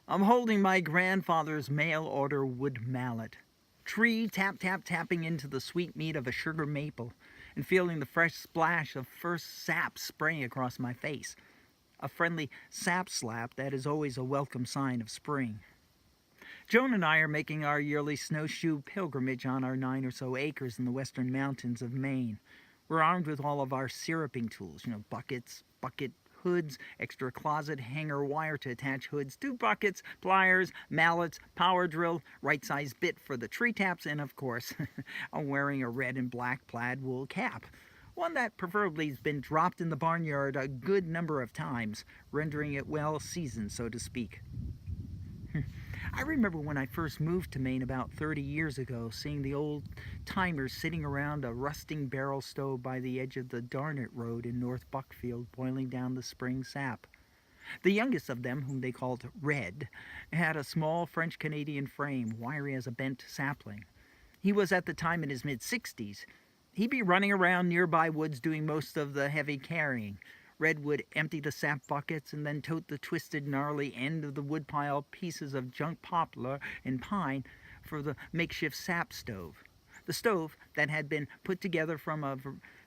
I'm holding my grandfather's mail order wood mallet. Tree tap tap tapping into the sweet meat of a sugar maple and feeling the fresh splash of first sap spraying across my face. A friendly sap slap that is always a welcome sign of spring. Joan and I are making our yearly snowshoe pilgrimage on our 9 or so acres in the western mountains of Maine. We're armed with all of our syruping tools, buckets, bucket hoods, extra closet hanger wire to attach hoods, 2 buckets, pliers, mallets, power drill, right size bit for the tree taps, and of course, I'm wearing a red and black plaid wool cap. One that preferably has been dropped in the barnyard a good number of times, rendering it well seasoned, so to speak. I remember when I first moved to Maine about 30 years ago, seeing the old timers sitting around a rusting barrel stove by the edge of the Darnett Road in North Buckfield, boiling down the spring sap. The youngest of them, whom they called Red, had a small French Canadian frame, wiry as a bent sapling. He was at the time in his mid-60s. He'd be running around nearby woods doing most of the heavy carrying. Red would empty the sap buckets and then tote the twisted, gnarly end of the woodpile pieces of junk poplar and pine for the makeshift sap stove. The stove, that had been put together from a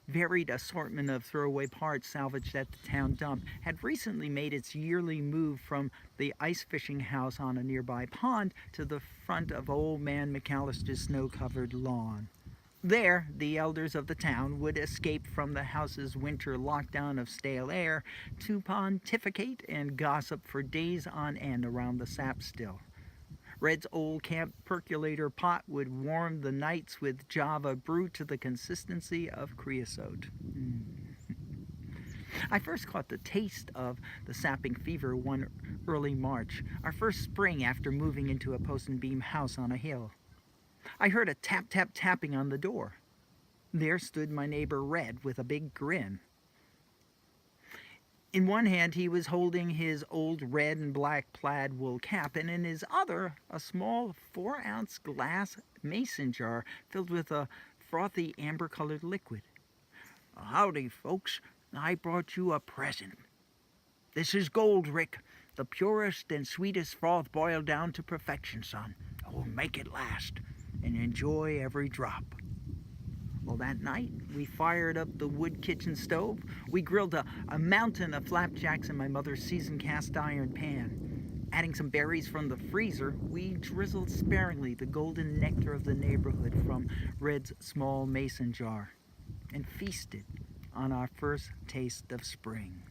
varied assortment of throwaway parts salvaged at the town dump, had recently made its yearly move from the ice fishing house on a nearby pond to the front of old man McAllister's snow-covered lawn. There, the elders of the town would escape from the house's winter lockdown of stale air to pontificate and gossip for days on end around the sap still. Red's old camp percolator pot would warm the nights with Java brewed to the consistency of creosote. I first caught the taste of the sapping fever one early March, our first spring after moving into a post and beam house on a hill. I heard a tap tap tapping on the door. There stood my neighbor Red with a big grin. In one hand he was holding his old red and black plaid wool cap, and in his other a small 4-ounce glass mason jar filled with a frothy amber-colored liquid. "Howdy, folks. I brought you a present. This is gold, Rick, the purest and sweetest froth boiled down to perfection, son. Oh, make it last, and enjoy every drop." Well, that night, we fired up the wood kitchen stove. We grilled a mountain of flapjacks in my mother's seasoned cast iron pan. Adding some berries from the freezer, we drizzled sparingly the golden nectar of the neighborhood from Red's small mason jar and feasted on our first taste of spring.